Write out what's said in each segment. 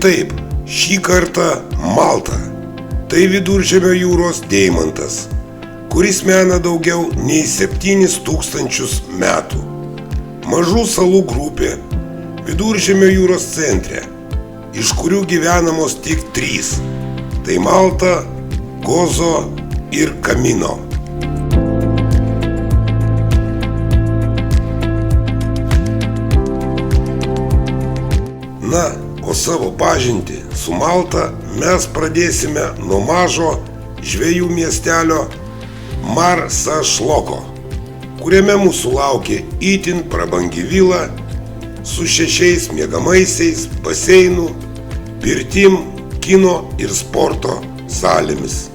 taip, šį kartą Malta. Tai Viduržemio jūros deimantas, kuris mena daugiau nei 7000 metų. Mažų salų grupė Viduržemio jūros centre, iš kurių gyvenamos tik 3. Tai Malta, Gozo ir Kamino. Na, o savo pažintį su Malta mes pradėsime nuo mažo žvejų miestelio Marsašloko, kuriame mūsų laukia itin prabangi vila su 6 miegamaisiais, baseinu, pirtim, kino ir sporto salėmis.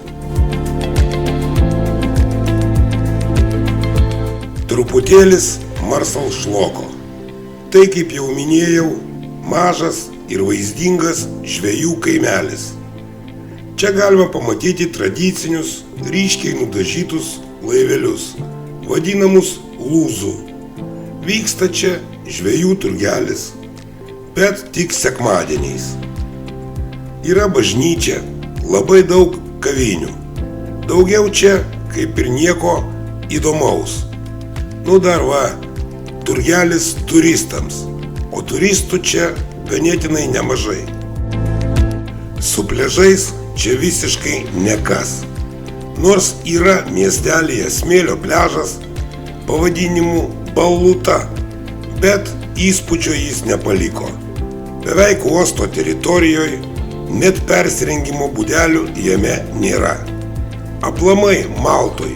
Truputėlis Marsašloko. Tai, kaip jau minėjau, mažas ir vaizdingas žvejų kaimelis. Čia galima pamatyti tradicinius, ryškiai nudažytus laivelius, vadinamus lūzų. Vyksta čia žvejų turgelis, bet tik sekmadieniais. Yra bažnyčia, labai daug kavinių. Daugiau čia kaip ir nieko įdomaus. Nu dar va, turgelis turistams, o turistų čia ganėtinai nemažai. Su pliažais čia visiškai nekas. Nors yra miestelėje smėlio pliažas pavadinimu Baluta, bet įspūdžio jis nepaliko. Beveik uosto teritorijoje net persirengimo būdelių jame nėra. Aplamai Maltoj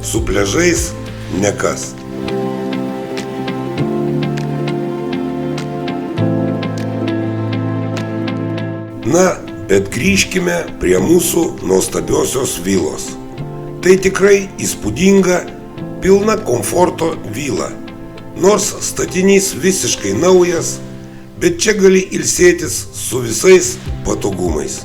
su pliažais nekas. Na, bet grįžkime prie mūsų nuostabiosios vilos. Tai tikrai įspūdinga, pilna komforto vila. Nors statinys visiškai naujas, bet čia gali ilsėtis su visais patogumais.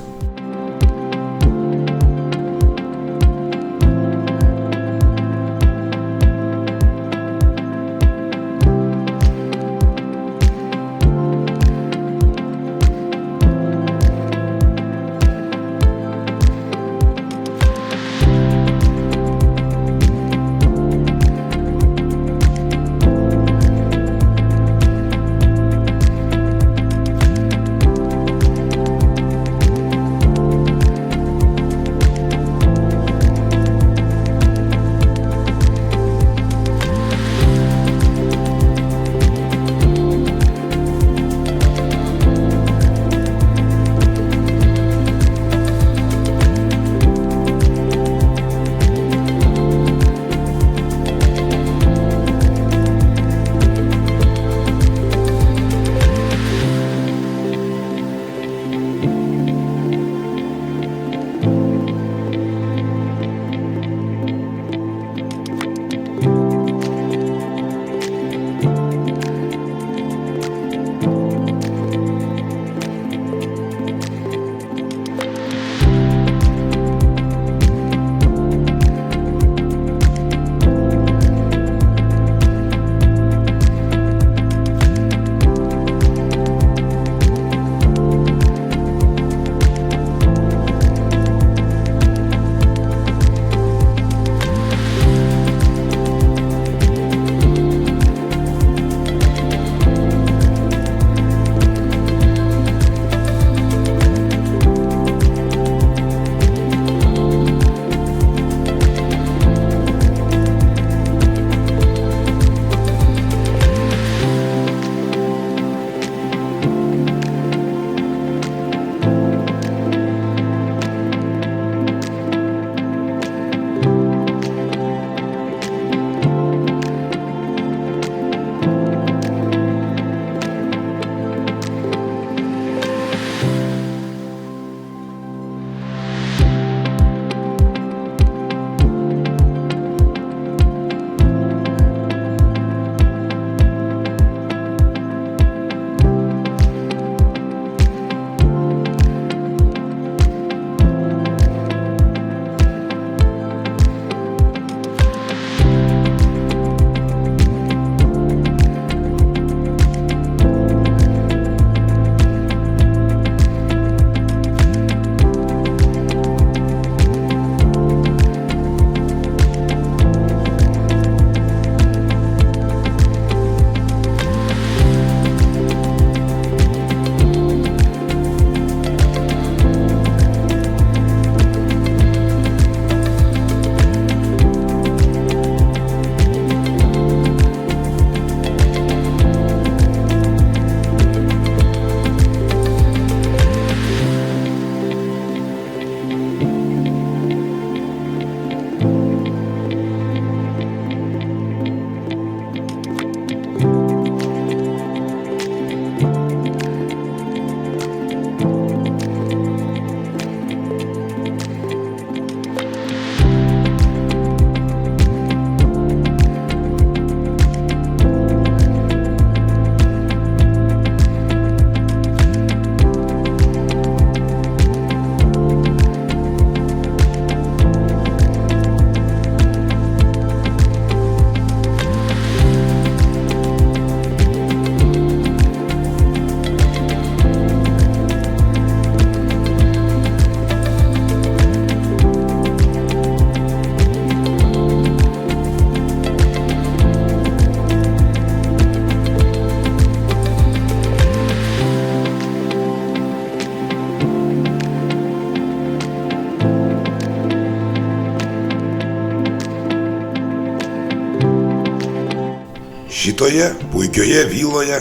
Šitoje puikioje viloje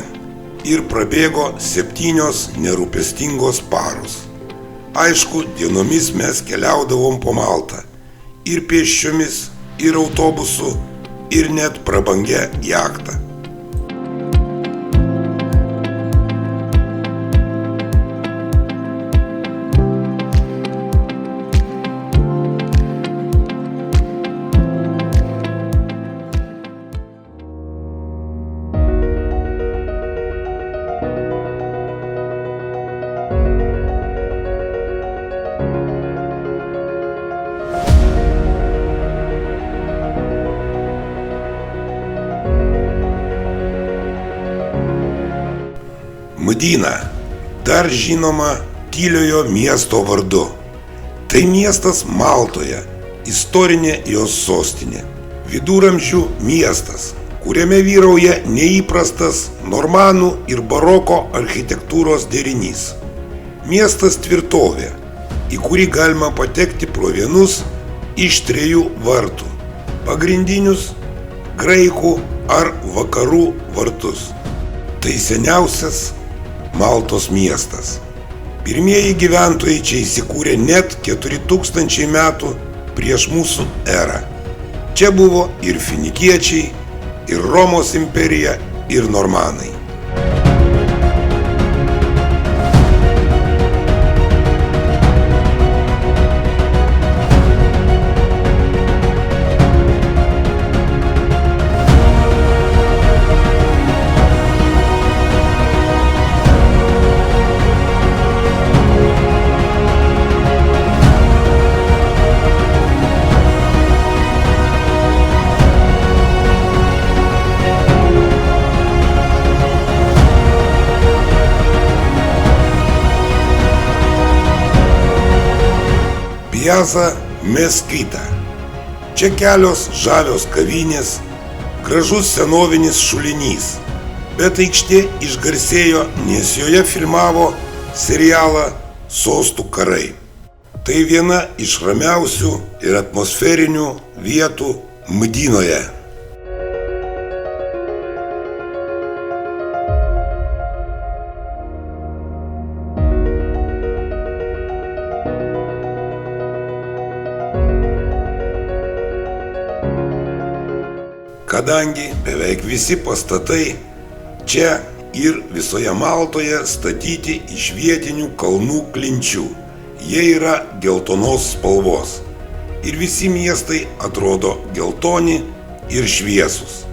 ir prabėgo 7 nerūpestingos paros. Aišku, dienomis mes keliaudavom po Maltą. Ir pėsčiomis, ir autobusu, ir net prabangia jachta. Mdina, dar žinoma tyliojo miesto vardu. Tai miestas Maltoje, istorinė jos sostinė. Viduramžių miestas, kuriame vyrauja neįprastas normanų ir baroko architektūros derinys. Miestas tvirtovė, į kurį galima patekti pro vienus iš 3 vartų – pagrindinius, graikų ar vakarų vartus. Tai seniausias Maltos miestas. Pirmieji gyventojai čia įsikūrė net 4000 metų prieš mūsų erą. Čia buvo ir finikiečiai, ir Romos imperija, ir normanai. Piazza Mesquita. Čia kelios žavios kavinės, gražus senovinis šulinys, bet aikštė išgarsėjo, nes joje filmavo serialą Sostų karai. Tai viena iš ramiausių ir atmosferinių vietų Mdinoje. Kadangi beveik visi pastatai čia ir visoje Maltoje statyti iš vietinių kalnų klinčių, jie yra geltonos spalvos ir visi miestai atrodo geltoni ir šviesūs.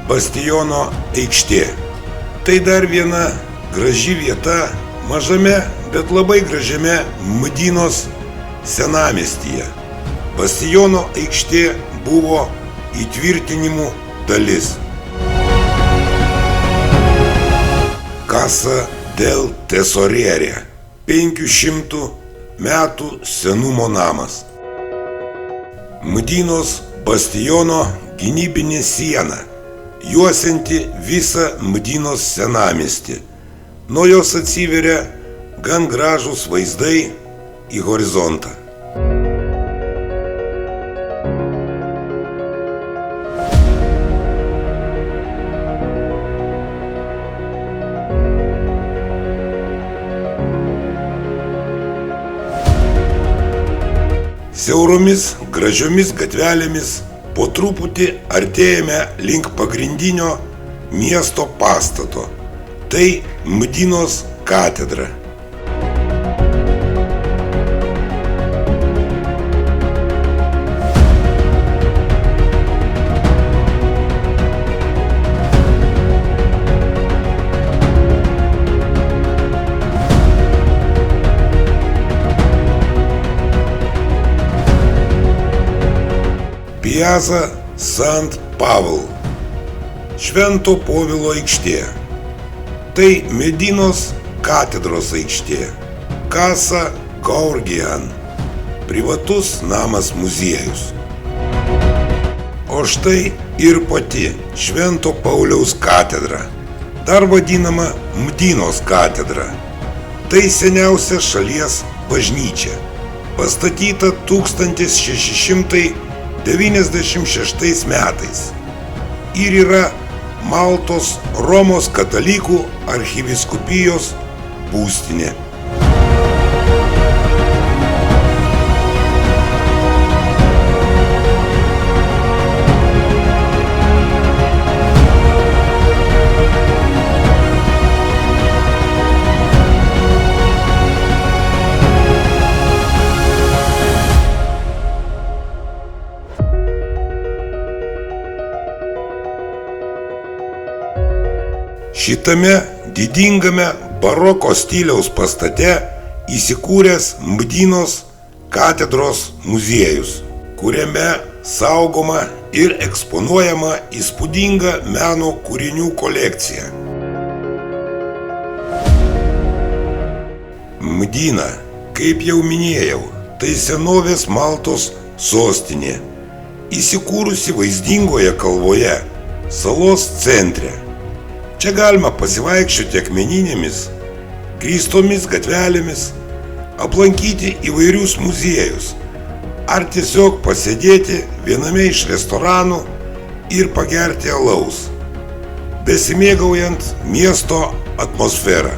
Bastiono aikštė. Tai dar viena graži vieta mažame, bet labai gražiame Mdinos senamiestyje. Bastiono aikštė buvo įtvirtinimų dalis. Casa del Tesorere. 500 metų senumo namas. Mdinos bastiono gynybinė siena, juosianti visą Mdinos senamiestį. Nuo jos atsiveria gan gražūs vaizdai į horizontą. Siauromis, gražiomis gatvelėmis po truputį artėjame link pagrindinio miesto pastato. Tai Mdinos katedra. Piazza Sant Pavel, Švento Povilo aikštė. Tai Mdinos katedros aikštė. Casa Georgian, privatus namas muziejus. O štai ir pati Švento Pauliaus katedra, dar vadinama Mdinos katedra. Tai seniausia šalies bažnyčia, pastatyta 1696 metais ir yra Maltos Romos katalikų archyvyskupijos būstinė. Šitame didingame baroko stiliaus pastate įsikūręs Mdinos katedros muziejus, kuriame saugoma ir eksponuojama įspūdinga meno kūrinių kolekcija. Mdina, kaip jau minėjau, tai senovės Maltos sostinė, įsikūrusi vaizdingoje kalvoje, salos centre. Čia galima pasivaikščioti akmeninėmis, grįstomis gatvelėmis, aplankyti įvairius muziejus ar tiesiog pasėdėti viename iš restoranų ir pagerti alaus, besimėgaujant miesto atmosferą.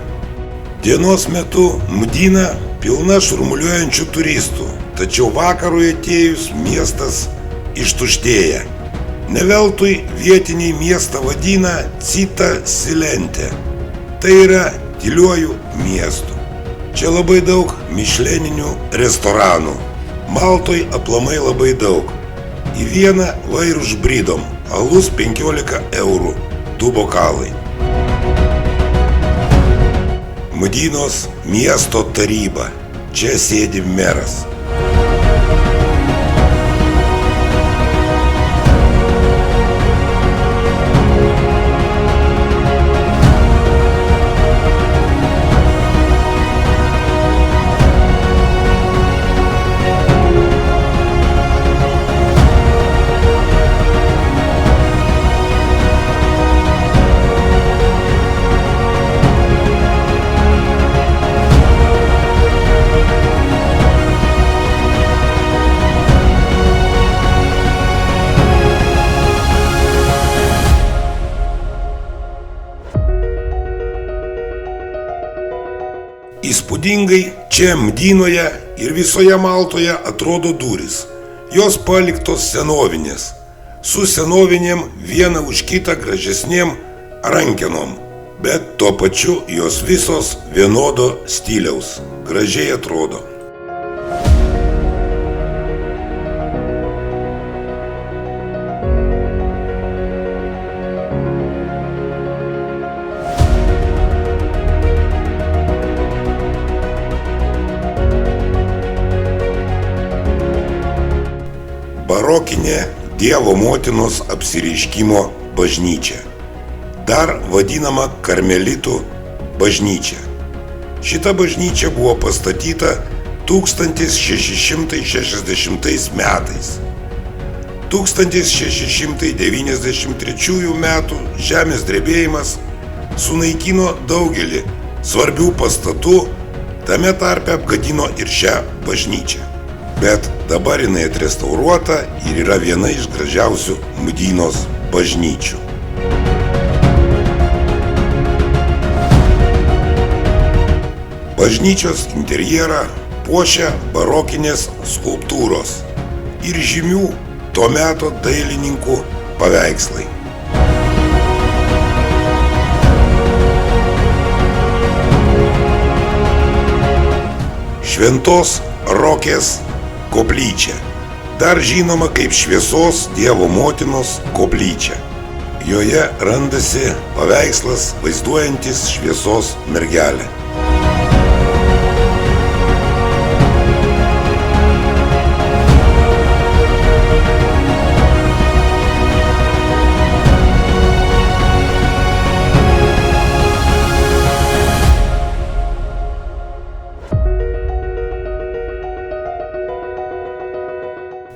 Dienos metu Mdina pilna šurmuliuojančių turistų, tačiau vakarui atėjus miestas ištuštėja. Ne veltui vietiniai miestą vadina Cita Silente, tai yra tyliuoju miestu. Čia labai daug mišleninių restoranų, Maltoj aplamai labai daug. Į vieną vairų užbridom, alus 15 eurų, 2 bokalai. Mdinos miesto taryba, čia sėdi meras. Įspūdingai čia Mdinoje ir visoje Maltoje atrodo durys. Jos paliktos senovinės, su senovinėm viena už kitą gražesnėm rankenom, bet tuo pačiu jos visos vienodo stiliaus, gražiai atrodo. Barokinė Dievo motinos apsireiškimo bažnyčia, dar vadinama Karmelitų bažnyčia. Šita bažnyčia buvo pastatyta 1660 metais. 1693 metų žemės drebėjimas sunaikino daugelį svarbių pastatų, tame tarpe apgadino ir šią bažnyčią. Bet dabar jinai atrestauruota ir yra viena iš gražiausių Mdinos bažnyčių. Bažnyčios interjerą puošia barokinės skulptūros ir žymių to meto dailininkų paveikslai. Šventos Rokės koplyčia, dar žinoma kaip Šviesos Dievo motinos koplyčia. Joje randasi paveikslas vaizduojantis šviesos mergelę.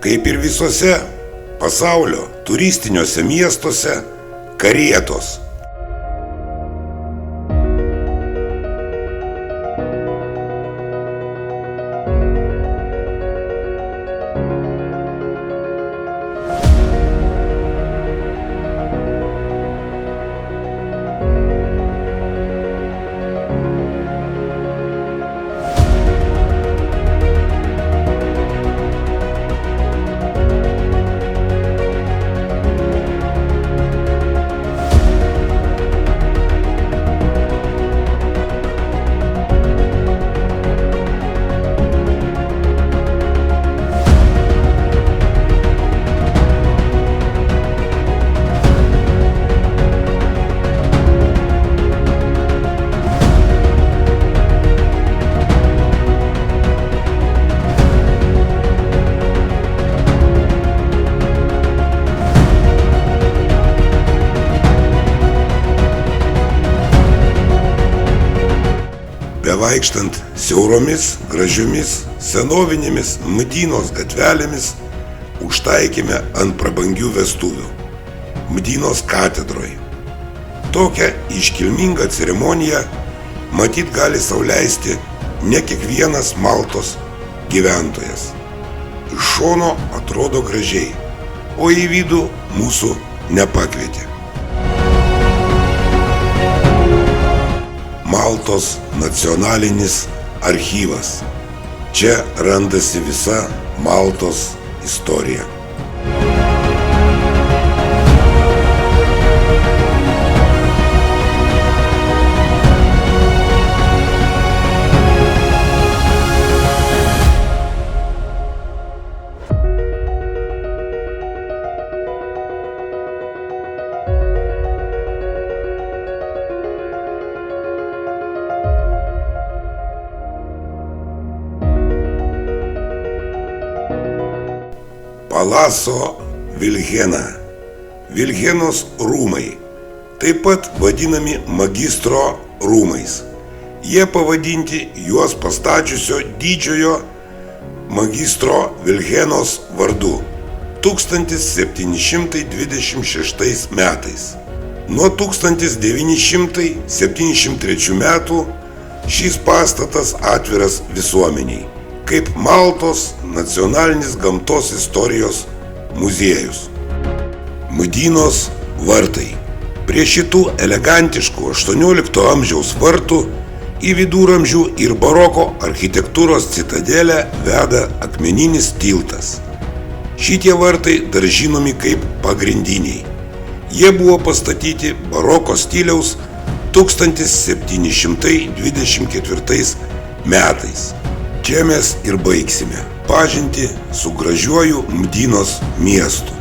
Kaip ir visose pasaulio turistiniuose miestuose, karietos. Bevaikštant siauromis, gražiomis, senovinėmis Mdynos gatvelėmis, užtaikėme ant prabangių vestuvių Mdynos katedroje. Tokią iškilmingą ceremoniją matyt gali sau leisti ne kiekvienas Maltos gyventojas. Iš šono atrodo gražiai, o į vidų mūsų nepakvietė. Maltos nacionalinis archyvas. Čia randasi visa Maltos istorija. Palaso Vilhena. Vilhenos rūmai, taip pat vadinami magistro rūmais. Jie pavadinti juos pastačiusio didžiojo magistro Vilhenos vardu 1726 metais. Nuo 1973 metų šis pastatas atviras visuomeniai, kaip Maltos nacionalinis gamtos istorijos muziejus. Mdynos vartai. Prie šitų elegantiškų 18 amžiaus vartų į viduramžių ir baroko architektūros citadelę veda akmeninis tiltas. Šitie vartai dar žinomi kaip pagrindiniai. Jie buvo pastatyti baroko stiliaus 1724 metais. Čia mes ir baigsime pažintį su gražiuoju Mdynos miestu.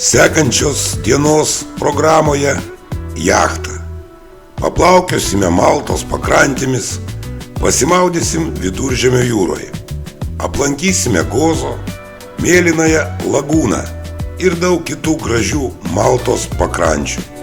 Sekančios dienos programoje jachta. Paplaukiosime Maltos pakrantėmis, pasimaudysim Viduržemio jūroje, aplankysime Gozo, Mėlynąją lagūną ir daug kitų gražių Maltos pakrančių.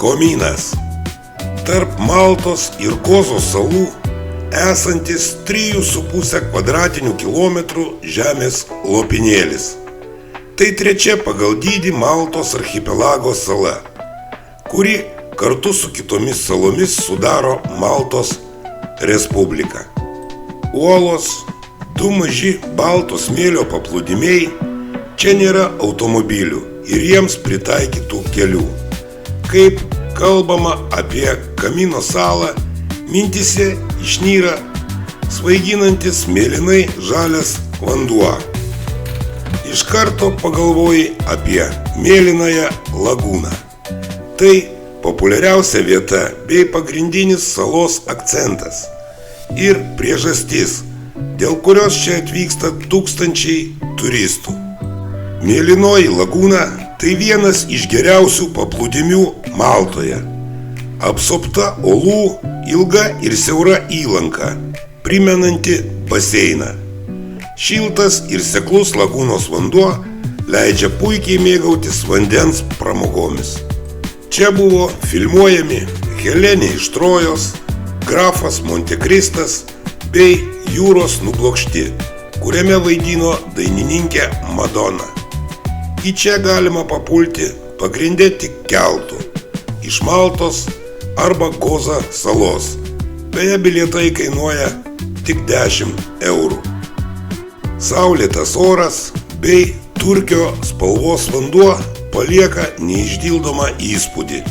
Komynas. Tarp Maltos ir Kozos salų esantis 3,5 kvadratinių kilometrų žemės lopinėlis. Tai trečia pagal dydį Maltos archipelago sala, kuri kartu su kitomis salomis sudaro Maltos Respubliką. Uolos, du maži balto smėlio paplūdimiai, čia nėra automobilių ir jiems pritaikytų kelių. Kaip kalbama apie Kamino salą, mintyse išnyra svaiginantis mėlynai žalias vanduo. Iš karto pagalvoji apie mėlynąją lagūną. Tai populiariausia vieta bei pagrindinis salos akcentas ir priežastis, dėl kurios čia atvyksta tūkstančiai turistų. Mėlynoji lagūna tai vienas iš geriausių paplūdimių Maltoje. Apsupta uolų, ilga ir siaura įlanka, primenanti baseiną. Šiltas ir seklus lagūnos vanduo leidžia puikiai mėgautis vandens pramogomis. Čia buvo filmuojami Helenė iš Trojos, Grafas Montekristas bei Jūros nublokšti, kuriame vaidino dainininkė Madona. Į čia galima papulti pagrinde tik keltu iš Maltos arba Gozo salos. Beje, bilietai kainuoja tik 10 eurų. Saulėtas oras bei turkio spalvos vanduo palieka neišdildomą įspūdį.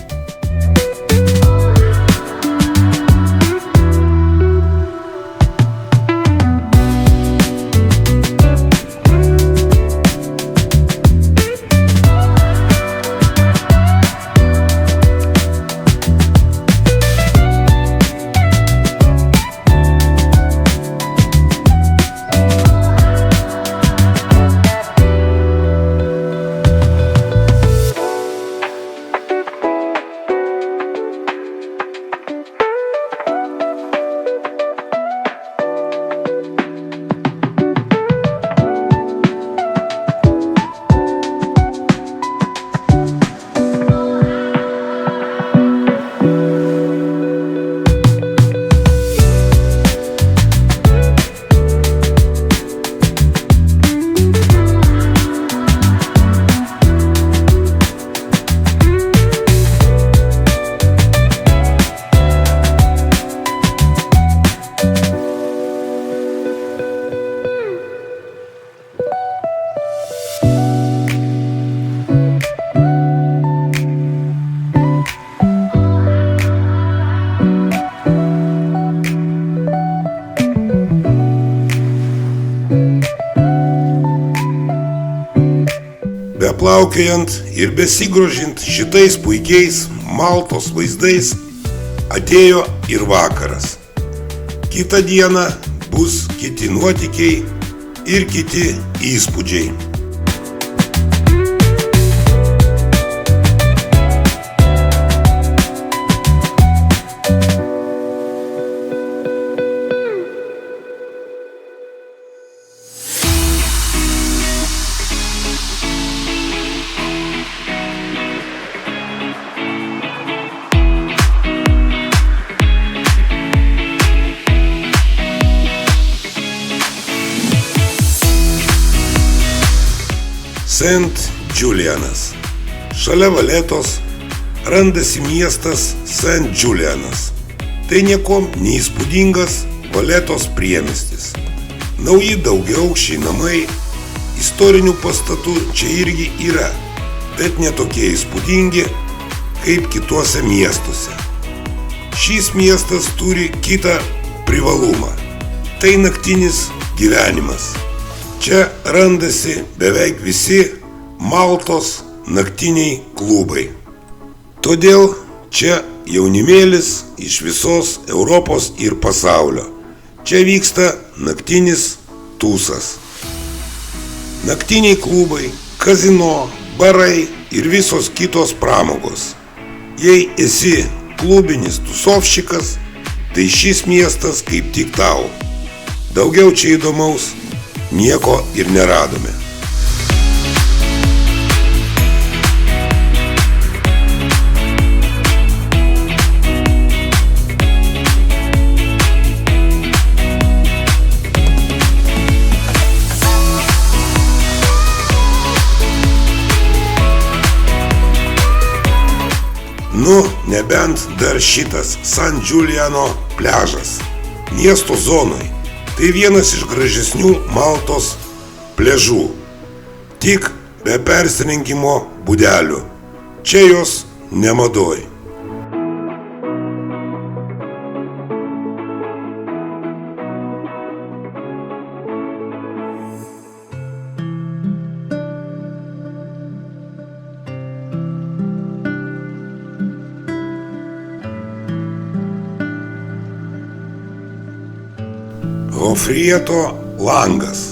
Beplaukiojant ir besigrožint šitais puikiais Maltos vaizdais, atėjo ir vakaras. Kitą dieną bus kiti nuotykiai ir kiti įspūdžiai. St. Julianas. Šalia Valetos randasi miestas St. Julianas. Tai niekuom neįspūdingas Valetos priemiestis. Nauji daugiaaukščiai namai, istorinių pastatų čia irgi yra, bet ne tokie įspūdingi kaip kituose miestuose. Šis miestas turi kitą privalumą. Tai naktinis gyvenimas. Čia randasi beveik visi Maltos naktiniai klubai. Todėl čia jaunimėlis iš visos Europos ir pasaulio. Čia vyksta naktinis tūsas. Naktiniai klubai, kazino, barai ir visos kitos pramogos. Jei esi klubinis tūsovšikas, tai šis miestas kaip tik tau. Daugiau čia įdomaus nieko ir neradome. nebent dar šitas San Giuliano pliažas miesto zonoj. Tai vienas iš gražesnių Maltos pliažų, tik be persirengimo būdelių. Čia jos nemadoj. Gofrieto langas.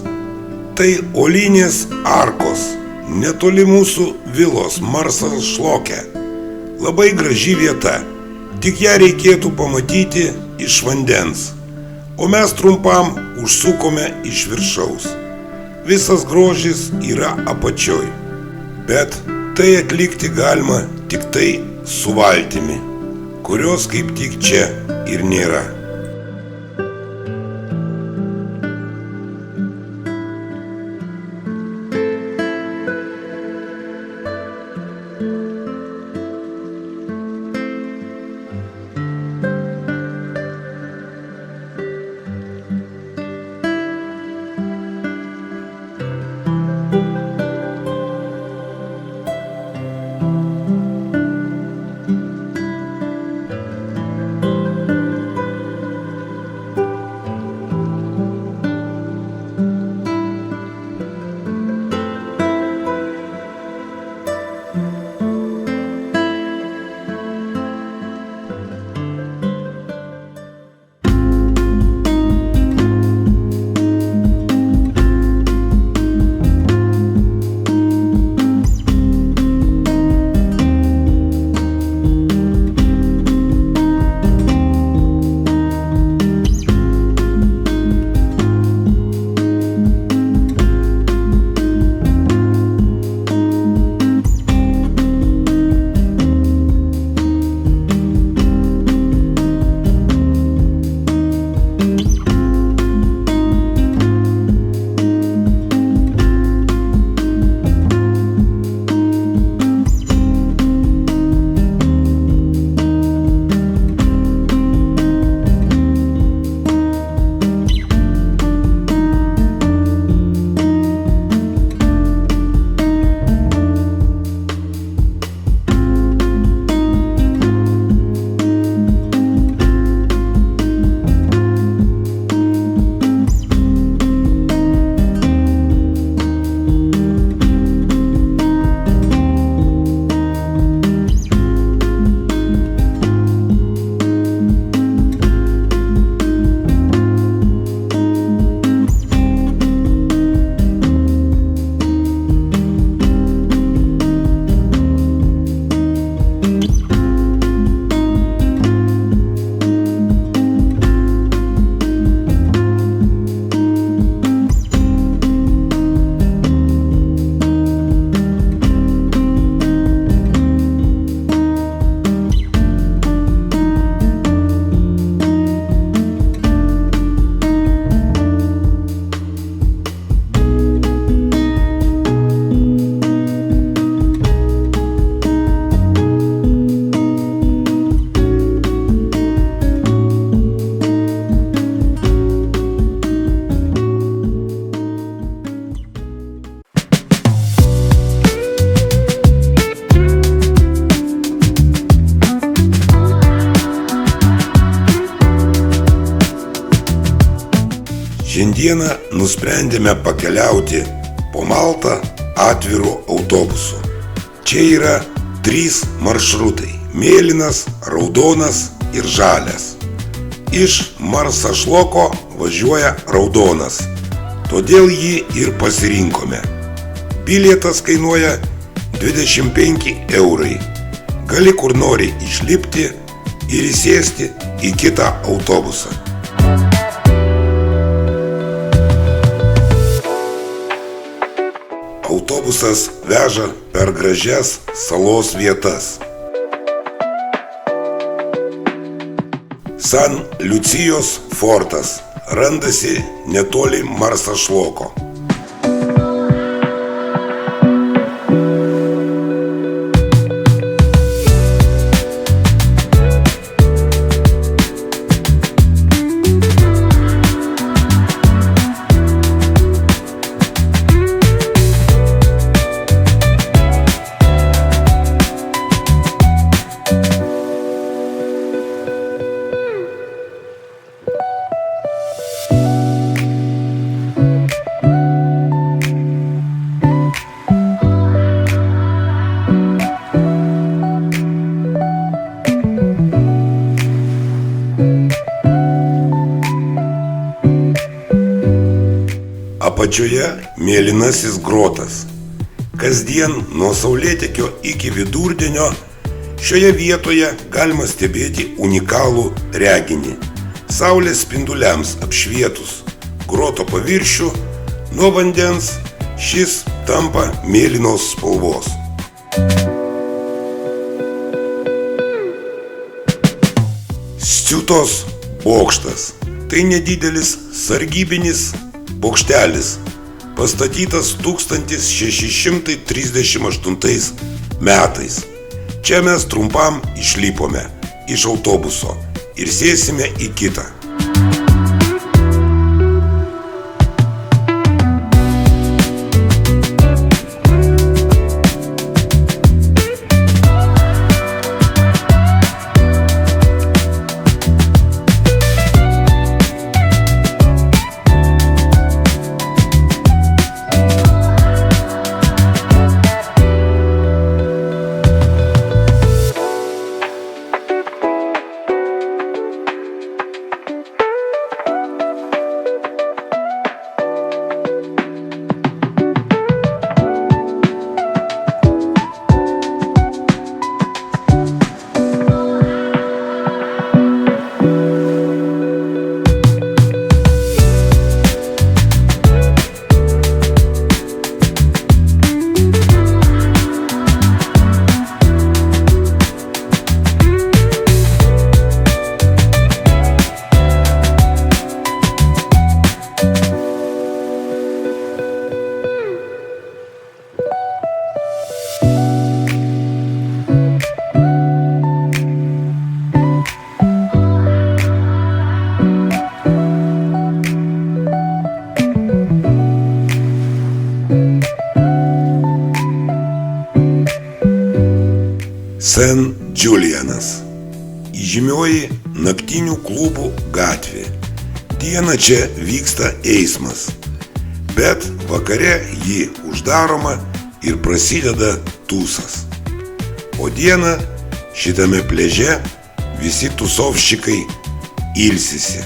Tai uolinės arkos netoli mūsų vilos Marsas Šloke. Labai graži vieta, tik ją reikėtų pamatyti iš vandens, o mes trumpam užsukome iš viršaus. Visas grožis yra apačioj, bet tai atlikti galima tik tai su valtimi, kurios kaip tik čia ir nėra. Šiandieną nusprendėme pakeliauti po Maltą atviru autobusu. Čia yra 3 maršrutai – mėlynas, raudonas ir žalias. Iš Marsa Šloko važiuoja raudonas, todėl jį ir pasirinkome. Bilietas kainuoja 25 eurai. Gali kur nori išlipti ir įsėsti į kitą autobusą. Autobusas veža per gražias salos vietas. San Liucijos fortas randasi netoli Marsa Šloko. apačioje mėlynasis grotas. Kasdien nuo saulėtekio iki vidurdienio šioje vietoje galima stebėti unikalų reginį. Saulės spinduliams apšvietus groto paviršių, nuo vandens šis tampa mėlynos spalvos. Sciutos bokštas – tai nedidelis sargybinis bokštelis, pastatytas 1638 metais. Čia mes trumpam išlipome iš autobuso ir sėsime į kitą. Sen Džiulianas – įžymioji naktinių klubų gatvė. Dieną čia vyksta eismas, bet vakare ji uždaroma ir prasideda tūsas. O dieną šitame pliaže visi tūsovščikai ilsisi.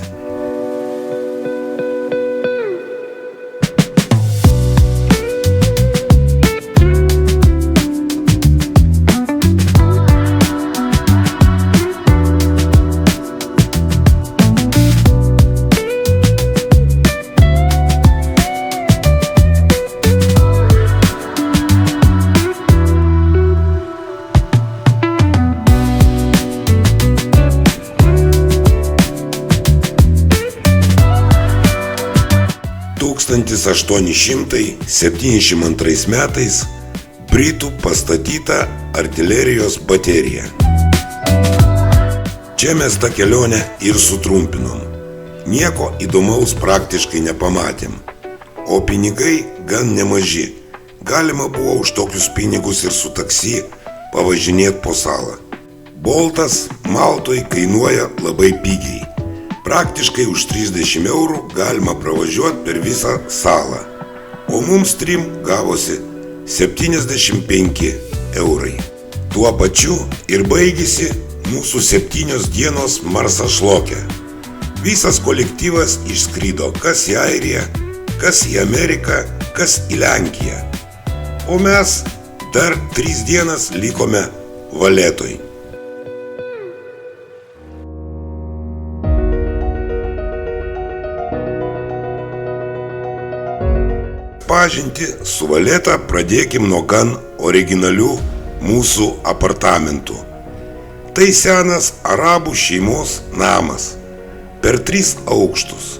Tūkstantis 872 metais britų pastatyta artilerijos baterija. Čia mes tą kelionę ir sutrumpinom. Nieko įdomaus praktiškai nepamatėm, o pinigai gan nemaži. Galima buvo už tokius pinigus ir su taksi pavažinėti po salą. Boltas Maltoje kainuoja labai pigiai. Praktiškai už 30 eurų galima pravažiuoti per visą salą, o mums trim gavosi 75 eurai. Tuo pačiu ir baigėsi mūsų 7 dienos marsašloke. Visas kolektyvas išskrido kas į Airiją, kas į Ameriką, kas į Lenkiją. O mes dar 3 dienas likome Valetoj. Pažinti su Valeta pradėkim nuo gan originalių mūsų apartamentų. Tai senas arabų šeimos namas, per 3 aukštus.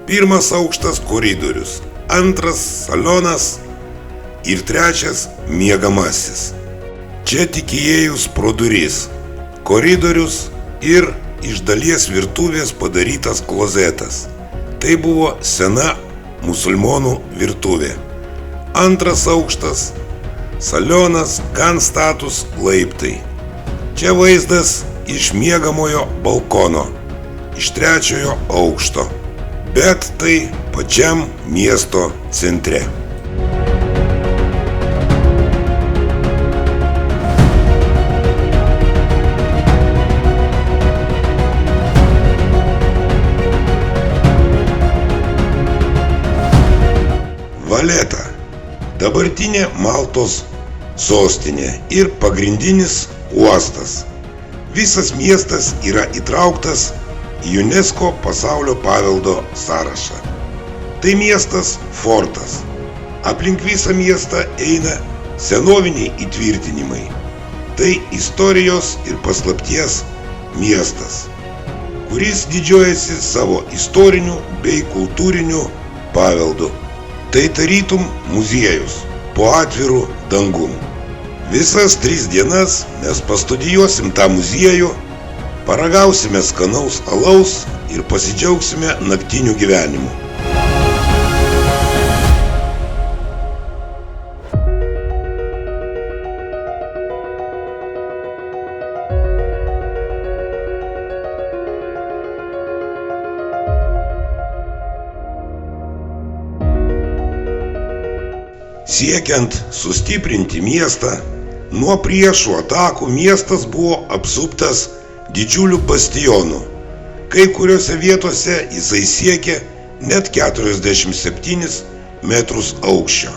Pirmas aukštas koridorius, antras salonas ir trečias miegamasis. Čia tik įėjus pro duris, koridorius ir iš dalies virtuvės padarytas klozetas. Tai buvo sena musulmonų virtuvė. Antras aukštas, salionas, gan status laiptai. Čia vaizdas iš miegamojo balkono, iš 3 aukšto, bet tai pačiam miesto centre. Valeta – dabartinė Maltos sostinė ir pagrindinis uostas. Visas miestas yra įtrauktas į UNESCO pasaulio paveldo sąrašą. Tai miestas fortas. Aplink visą miestą eina senoviniai įtvirtinimai. Tai istorijos ir paslapties miestas, kuris didžiuojasi savo istoriniu bei kultūriniu paveldu. Tai tarytum muziejus po atviru dangum. Visas 3 dienas mes pastudijuosim tą muziejų, paragausime skanaus alaus ir pasidžiaugsime naktiniu gyvenimu. Siekiant sustiprinti miestą, nuo priešų atakų miestas buvo apsuptas didžiulių bastionų. Kai kuriuose vietose jisai siekė net 47 metrus aukščio.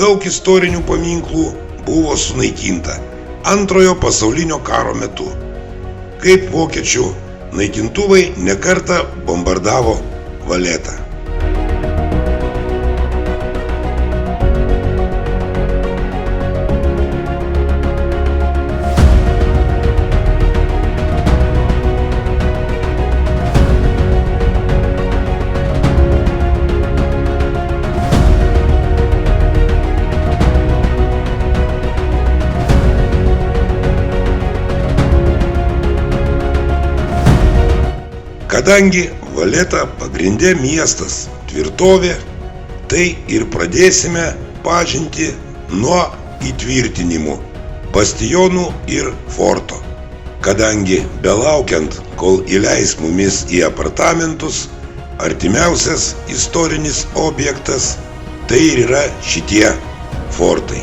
Daug istorinių paminklų buvo sunaikinta Antrojo pasaulinio karo metu, kaip vokiečių naikintuvai nekartą bombardavo Valetą. Kadangi Valeta pagrindė miestas tvirtovė, tai ir pradėsime pažintį nuo įtvirtinimų, bastionų ir forto. Kadangi belaukiant, kol įleis mumis į apartamentus, artimiausias istorinis objektas tai ir yra šitie fortai.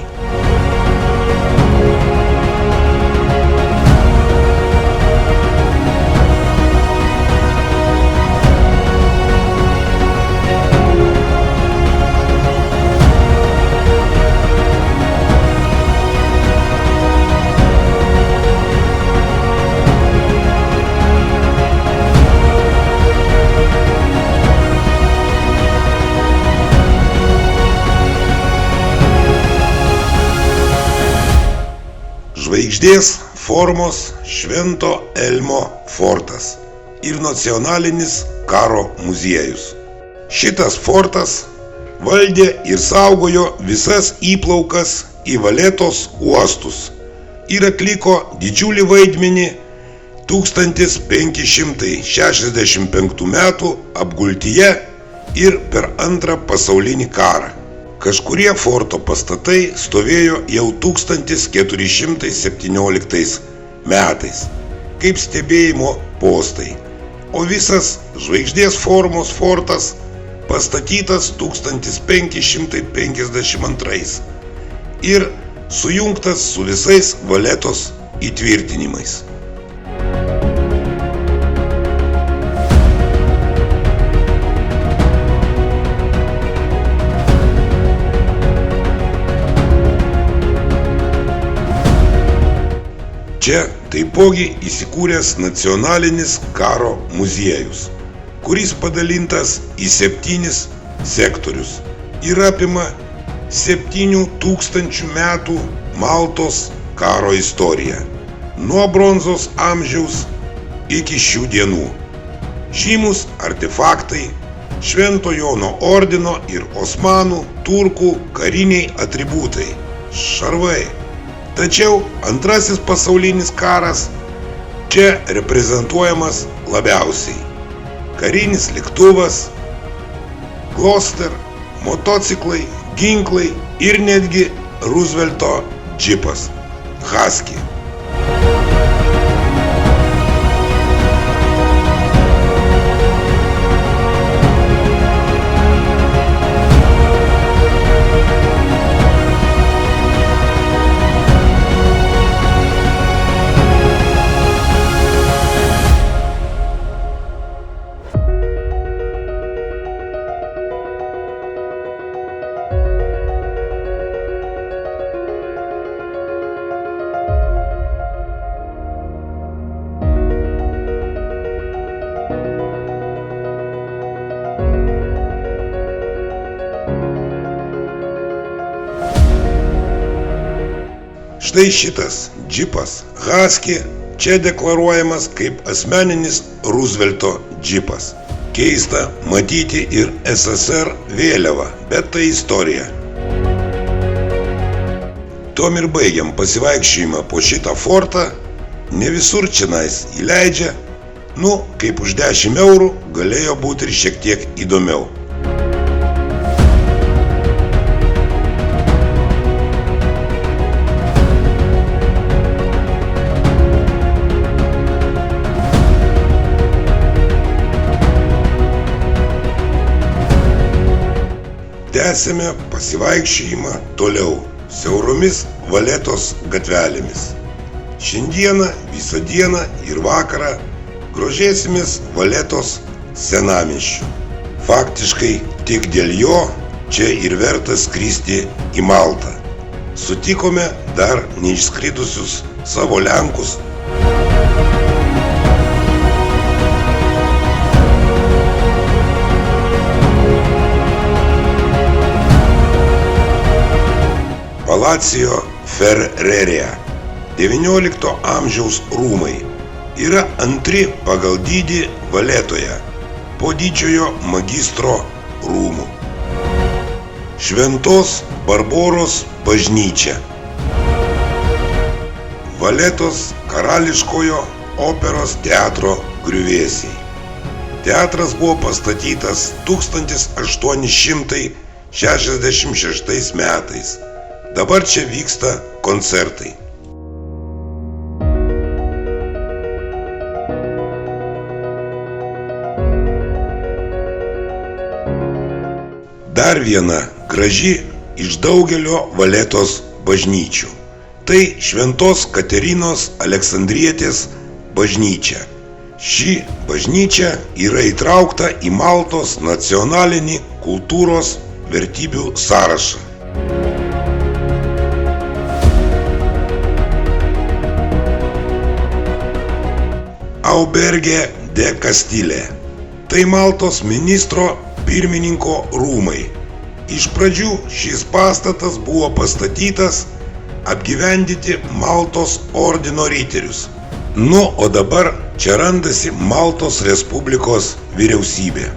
Žvaigždės formos Švento Elmo fortas ir nacionalinis karo muziejus. Šitas fortas valdė ir saugojo visas įplaukas į Valetos uostus ir atliko didžiulį vaidmenį 1565 metų apgultyje ir per Antrą pasaulinį karą. Kažkurie forto pastatai stovėjo jau 1417 metais, kaip stebėjimo postai, o visas žvaigždės formos fortas pastatytas 1552 ir sujungtas su visais Valetos įtvirtinimais. Čia taipogi įsikūręs nacionalinis karo muziejus, kuris padalintas į 7 sektorius ir apima 7000 metų Maltos karo istoriją, nuo bronzos amžiaus iki šių dienų. Žymus artefaktai, Švento Jono ordino ir Osmanų turkų kariniai atributai, šarvai. Tačiau Antrasis pasaulinis karas čia reprezentuojamas labiausiai. Karinis lėktuvas, Gloster, motociklai, ginklai ir netgi Roosevelto džipas Husky. Štai šitas džipas Husky čia deklaruojamas kaip asmeninis Roosevelto džipas. Keista matyti ir SSR vėliavą, bet tai istorija. Tom ir baigiam pasivaikščiojimą po šitą fortą. Ne visur čionais įleidžia. Kaip už 10 eurų galėjo būti ir šiek tiek įdomiau. Tęsėme pasivaikščiojimą toliau, siauromis Valetos gatvelėmis. Šiandieną, visą dieną ir vakarą grožėsimės Valetos senamiesčiu. Faktiškai tik dėl jo čia ir verta skristi į Maltą. Sutikome dar neišskridusius savo lenkus. Palacio Ferreria, XIX amžiaus rūmai, yra antri pagal dydį Valetoje, po didžiojo magistro rūmų. Šventos Barboros bažnyčia. Valetos karališkojo operos teatro griuvėsiai. Teatras buvo pastatytas 1866 metais. Dabar čia vyksta koncertai. Dar viena graži iš daugelio Valetos bažnyčių. Tai Šventos Katerinos Aleksandrietės bažnyčia. Ši bažnyčia yra įtraukta į Maltos nacionalinį kultūros vertybių sąrašą. Auberge de Castile. Tai Maltos ministro pirmininko rūmai. Iš pradžių šis pastatas buvo pastatytas apgyvendinti Maltos ordino riterius. O dabar čia randasi Maltos Respublikos vyriausybė.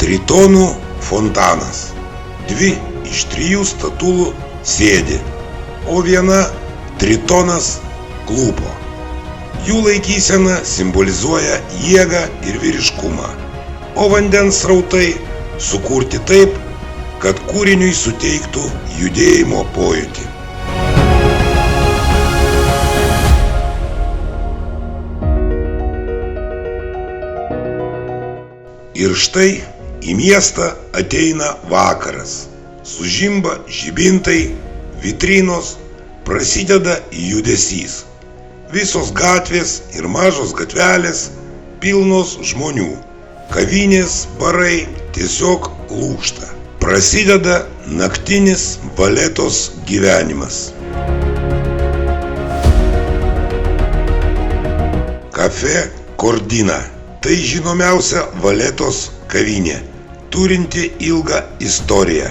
Tritonų fontanas. 2 iš 3 statulų sėdi, o viena tritonas klūpo. Jų laikysena simbolizuoja jėgą ir vyriškumą, o vandens srautai sukurti taip, kad kūriniui suteiktų judėjimo pojūtį. Ir štai į miestą ateina vakaras. Sužimba žibintai, vitrinos, prasideda judesys. Visos gatvės ir mažos gatvelės pilnos žmonių. Kavinės, barai tiesiog lūžta. Prasideda naktinis Valetos gyvenimas. Cafe Cordina. Tai žinomiausia Valetos kavinė, turinti ilgą istoriją.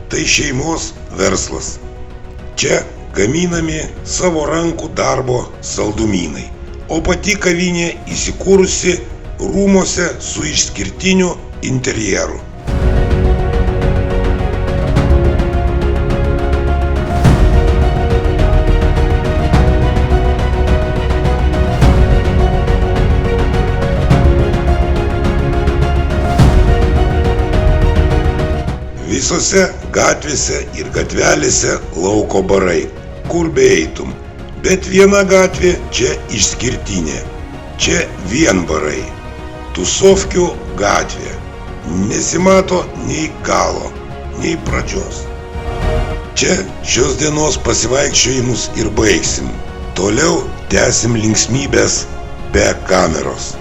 Tai šeimos verslas. Čia gaminami savo rankų darbo saldumynai, o pati kavinė įsikūrusi rūmuose su išskirtiniu interjeru. Visose gatvėse ir gatvelėse lauko barai, kur beeitum, bet viena gatvė čia išskirtinė. Čia vien barai. Tusovkių gatvė. nesimato nei galo, nei pradžios. Čia šios dienos pasivaikščiojimus ir baigsim. Toliau tęsim linksmybės be kameros.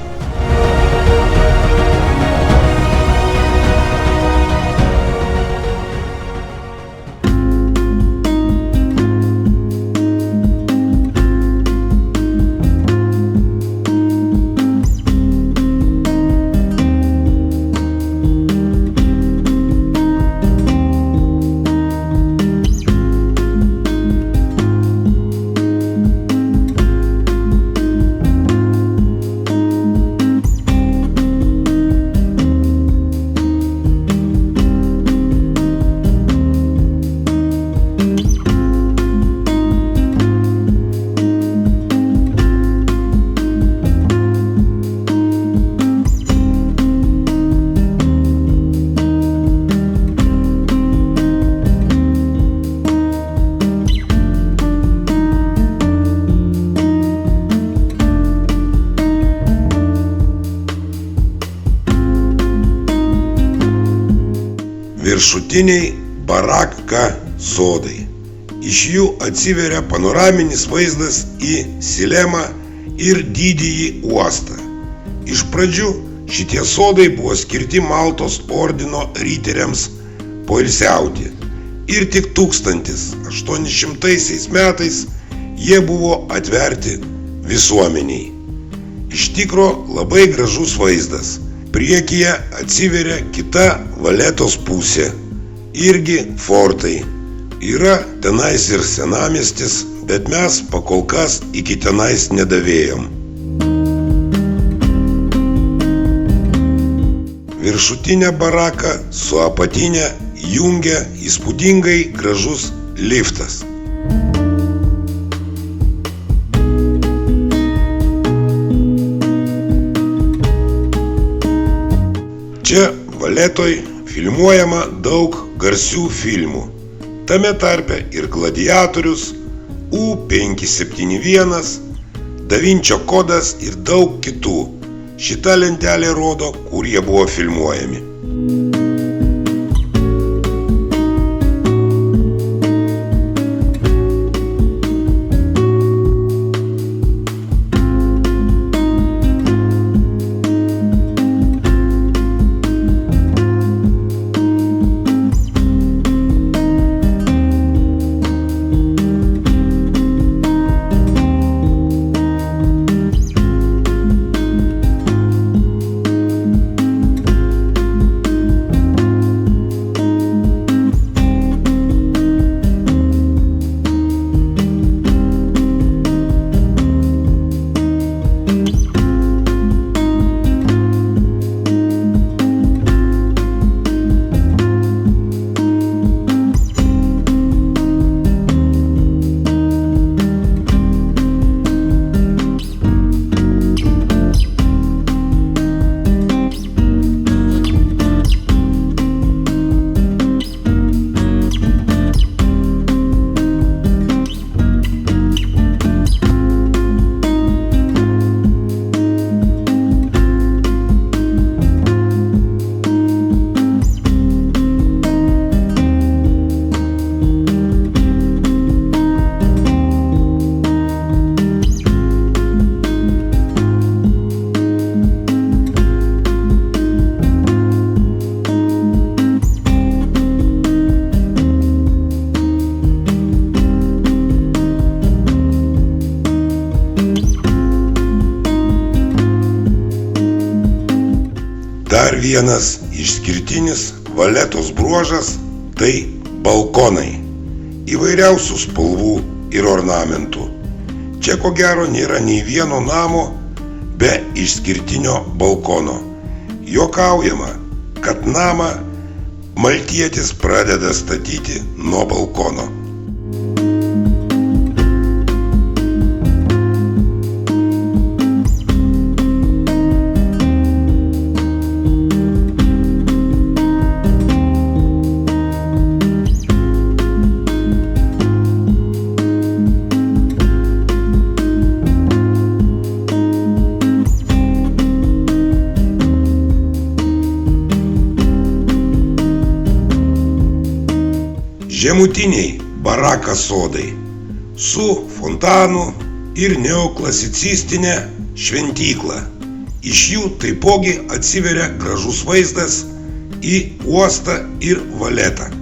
Viršutiniai baraka sodai. Iš jų atsiveria panoraminis vaizdas į Silemą ir didįjį uostą. Iš pradžių šitie sodai buvo skirti Maltos ordino riteriams poilsiauti ir tik 1800 metais jie buvo atverti visuomeniai. Iš tikro labai gražus vaizdas. Priekyje atsiveria kita Valetos pusė, irgi fortai. Yra tenais ir senamiestis, bet mes pakol kas iki tenais nedavėjom. Viršutinę baraką su apatinė jungia įspūdingai gražus liftas. Čia Valetoj filmuojama daug garsių filmų, tame tarpe ir Gladiatorius, U571, Da Vinčio kodas ir daug kitų. Šita lentelė rodo, kur jie buvo filmuojami. Dar vienas išskirtinis Valetos bruožas – tai balkonai, įvairiausių spalvų ir ornamentų. Čia ko gero nėra nei vieno namo be išskirtinio balkono. Juokaujama, kad namą maltietis pradeda statyti nuo balkono. žemutiniai baraka sodai su fontanu ir neoklasicistinė šventykla. Iš jų taipogi atsiveria gražus vaizdas į uostą ir Valetą.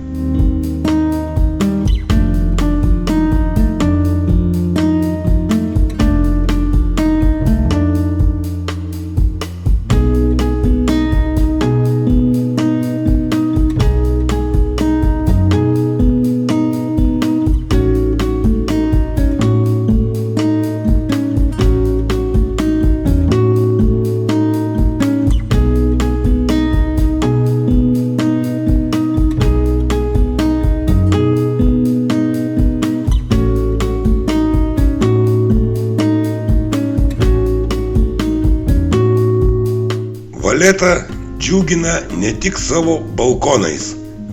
Valeta džiugina ne tik savo balkonais,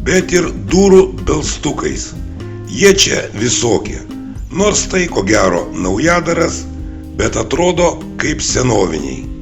bet ir durų belstukais. Jie čia visokie, nors tai ko gero naujadaras, bet atrodo kaip senoviniai.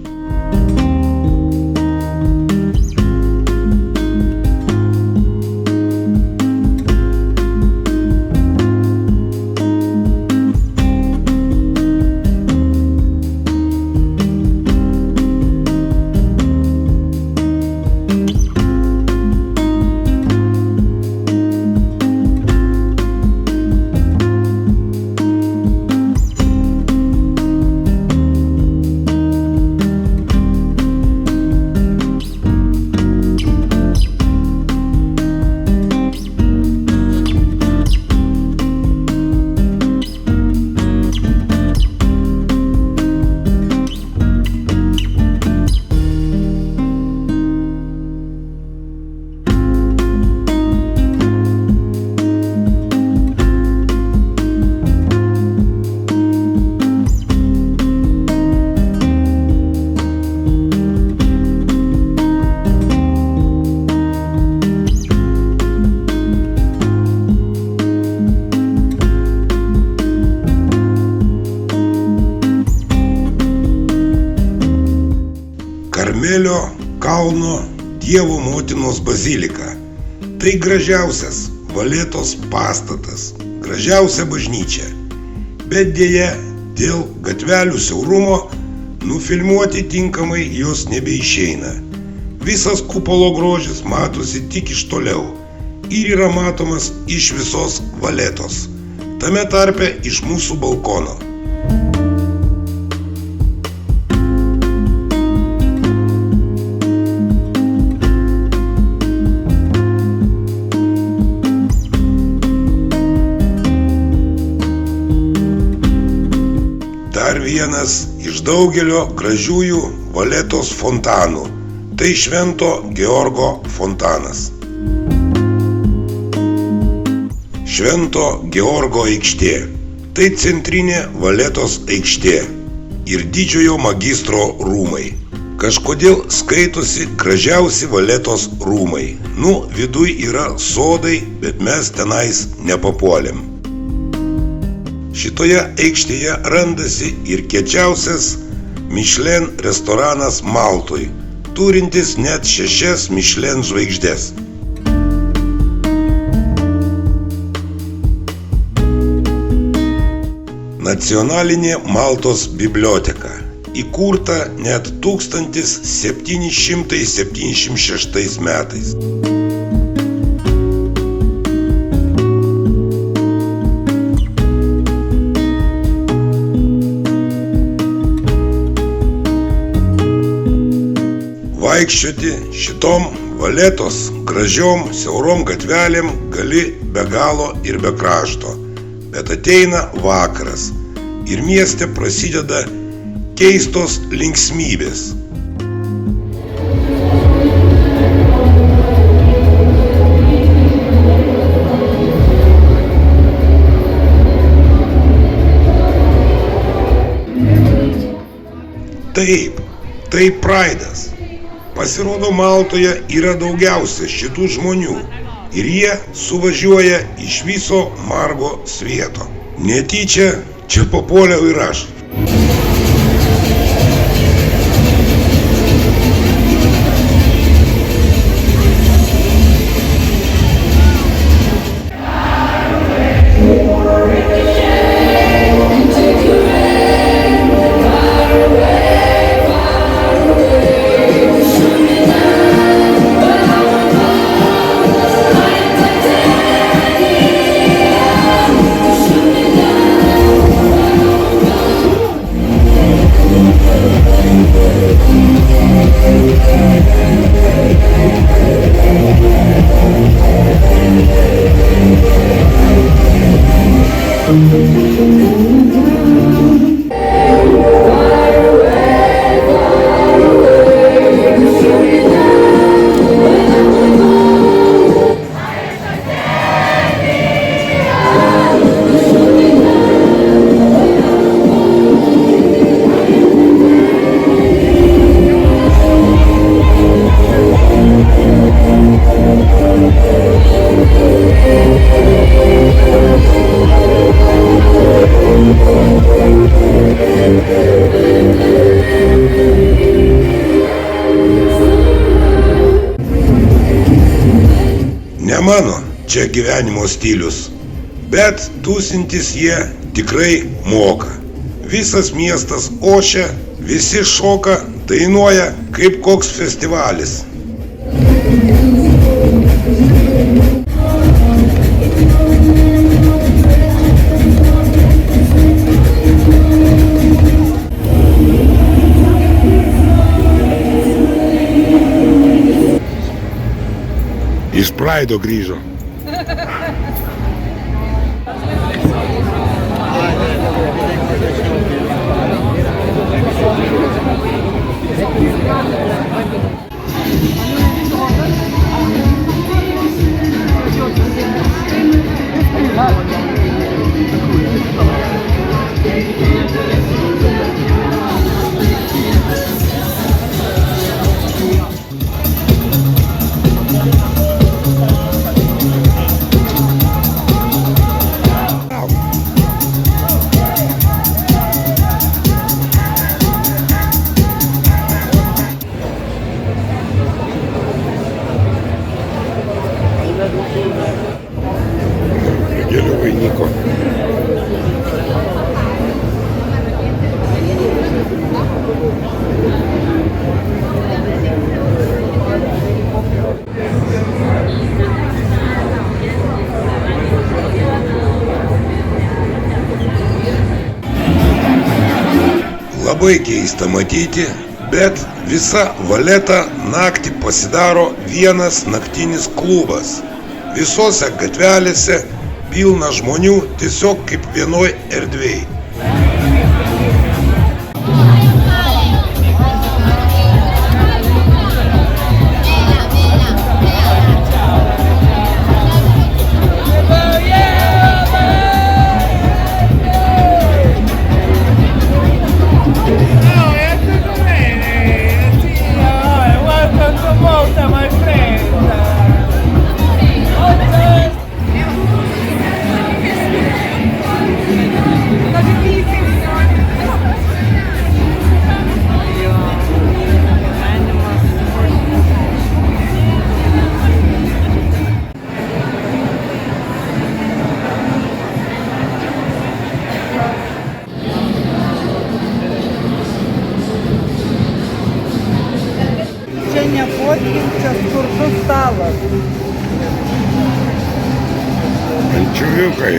Karmelio kalno Dievo motinos bazilika. Tai gražiausias Valetos pastatas, gražiausia bažnyčia. Bet dėja, dėl gatvelių siaurumo nufilmuoti tinkamai jos nebeišeina. Visas kupolo grožis matosi tik iš toliau ir yra matomas iš visos Valetos, tame tarpe iš mūsų balkono. Dar vienas iš daugelio gražiųjų Valetos fontanų – tai Švento Georgo fontanas. Švento Georgo aikštė – tai centrinė Valetos aikštė ir didžiojo magistro rūmai. Kažkodėl skaitosi gražiausi Valetos rūmai. Viduj yra sodai, bet mes tenais nepapuolėm. Šitoje aikštėje randasi ir kiečiausias Michelin restoranas Maltoj, turintis net 6 Michelin žvaigždės. Nacionalinė Maltos biblioteka, įkurta net 1776 metais. Vaikščioti šitom Valetos gražiom siaurom gatvelėm gali be galo ir be krašto, bet ateina vakaras ir mieste prasideda keistos linksmybės. Taip, tai Praidas. Pasirodo, Maltoje yra daugiausia šitų žmonių ir jie suvažiuoja iš viso margo svieto. Netyčia čia papuoliau ir aš. Ne mano čia gyvenimo stilius, bet tūsintis jie tikrai moka. Visas miestas ošia, visi šoka, dainuoja kaip koks festivalis. Iš Praido grįžo. Gėlių vainiko. Labai keista matyti, bet visa Valeta naktį pasidaro vienas naktinis klubas. Visose gatvelėse pilna žmonių tiesiog kaip vienoj erdvėj. Čia ne fotkin, čia skurdus stalas. Ančiuviukai.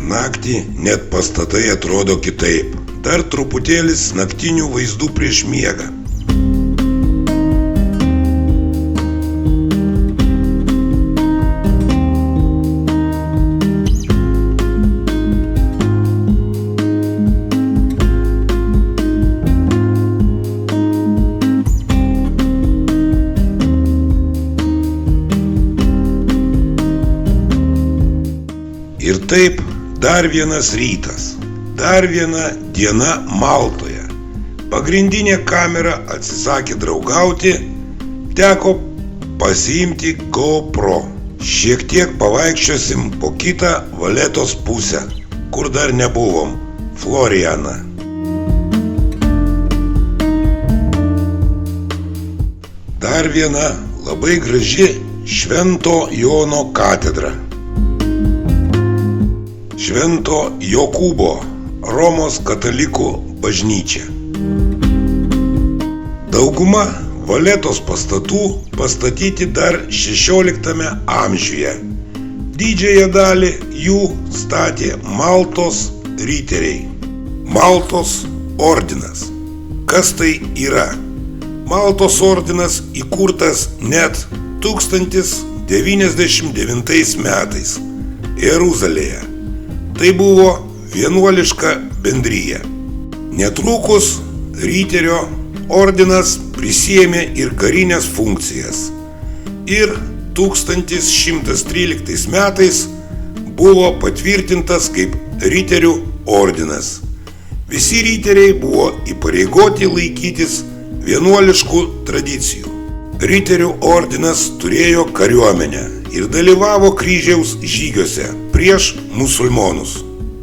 Naktį net pastatai atrodo kitaip. Dar truputėlis naktinių vaizdų prieš miegą. Ir taip dar vienas rytas, dar viena diena Maltoje. pagrindinė kamera atsisakė draugauti, teko pasiimti GoPro. Šiek tiek pavaikščiosim po kitą Valetos pusę, kur dar nebuvom, Florianą. Dar viena labai graži Švento Jono katedra. Švento Jokūbo Romos katalikų bažnyčia. Dauguma Valetos pastatų pastatyti dar 16 amžiuje. Didžiąją dalį jų statė Maltos riteriai. Maltos ordinas. Kas tai yra? Maltos ordinas įkurtas net 1099 metais Jeruzalėje. Tai buvo vienuoliška bendrija. Netrukus riterio ordinas prisiėmė ir karinės funkcijas. Ir 1113 metais buvo patvirtintas kaip riterių ordinas. Visi riteriai buvo įpareigoti laikytis vienuoliškų tradicijų. Riterių ordinas turėjo kariuomenę ir dalyvavo kryžiaus žygiuose prieš musulmonus.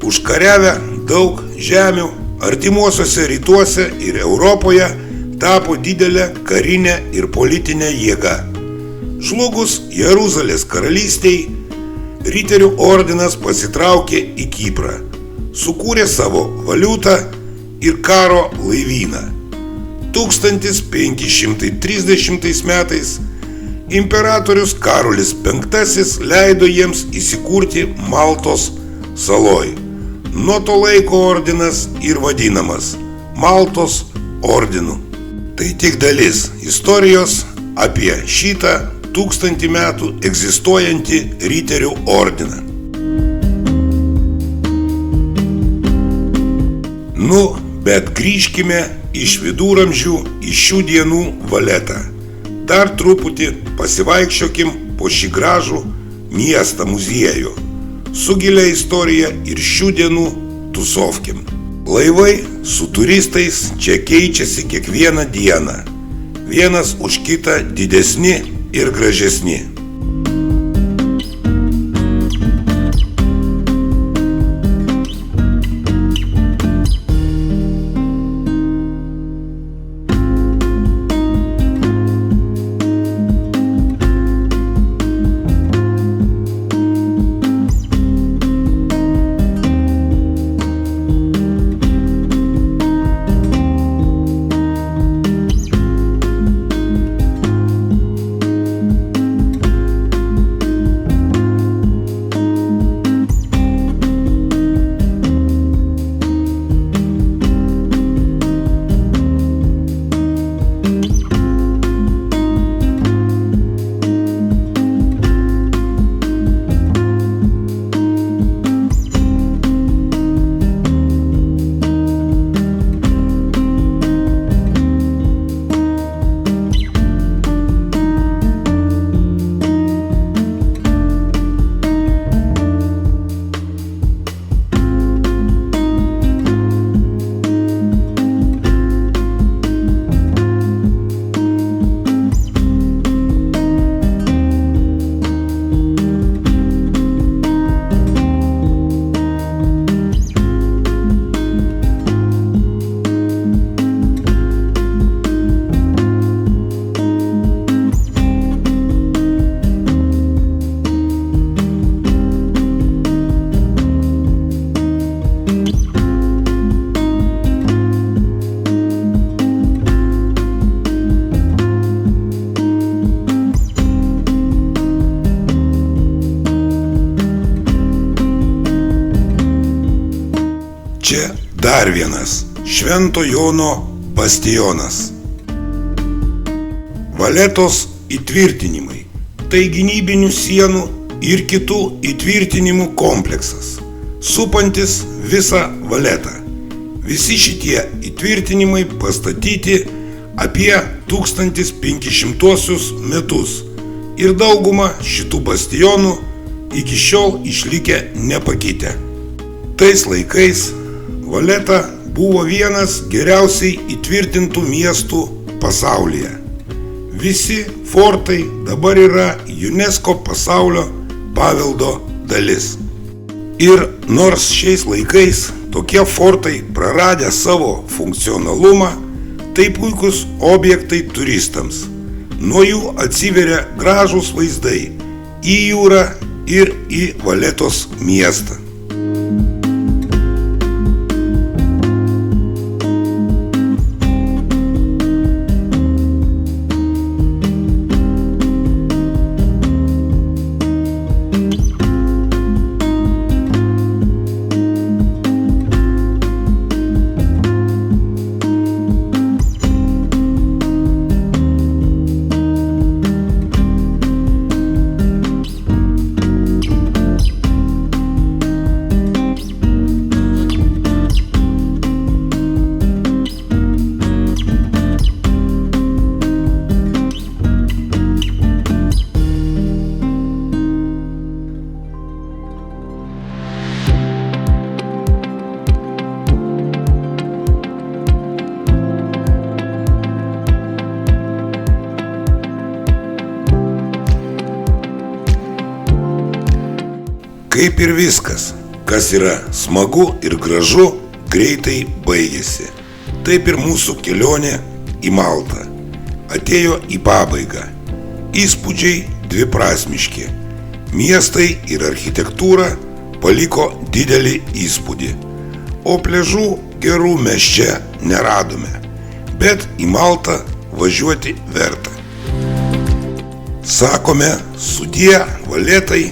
Užkariavę daug žemių artimuosiuose rytuose ir Europoje tapo didelė karinė ir politinė jėga. Žlugus Jeruzalės karalystei, riterių ordinas pasitraukė į Kiprą, sukūrė savo valiutą ir karo laivyną. 1530 metais imperatorius Karolis V leido jiems įsikurti Maltos saloj. Nuo to laiko ordinas ir vadinamas Maltos ordinu. Tai tik dalis istorijos apie šitą 1000 metų egzistuojantį riterių ordiną. Bet grįžkime iš viduramžių į šių dienų Valetą. Dar truputį pasivaikščiokim po šį gražų miestą muziejų, su gilia istorija ir šių dienų tusovkim. Laivai su turistais čia keičiasi kiekvieną dieną. Vienas už kitą didesni ir gražesni. Čia dar vienas Švento Jono bastionas. Valetos įtvirtinimai – tai gynybinių sienų ir kitų įtvirtinimų kompleksas, supantis visą Valetą. Visi šitie įtvirtinimai pastatyti apie 1500 metus ir dauguma šitų bastionų iki šiol išlikę nepakitę. Tais laikais Valetą buvo vienas geriausiai įtvirtintų miestų pasaulyje. Visi fortai dabar yra UNESCO pasaulio paveldo dalis. Ir nors šiais laikais tokie fortai praradę savo funkcionalumą, tai puikus objektai turistams. Nuo jų atsiveria gražūs vaizdai į jūrą ir į Valetos miestą. Kaip ir viskas, kas yra smagu ir gražu, greitai baigėsi. Taip ir mūsų kelionė į Maltą atėjo į pabaigą. Įspūdžiai dviprasmiški. Miestai ir architektūra paliko didelį įspūdį. O pliažų gerų mes čia neradome. Bet į Maltą važiuoti verta. Sakome sudie Valetai.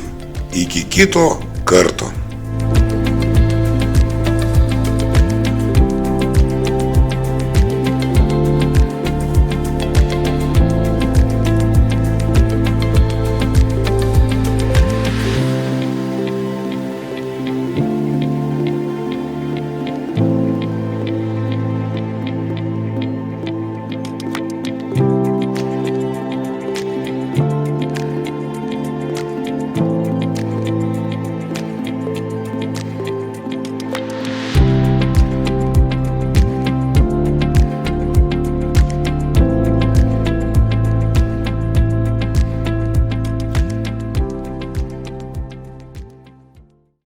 Iki kito karto.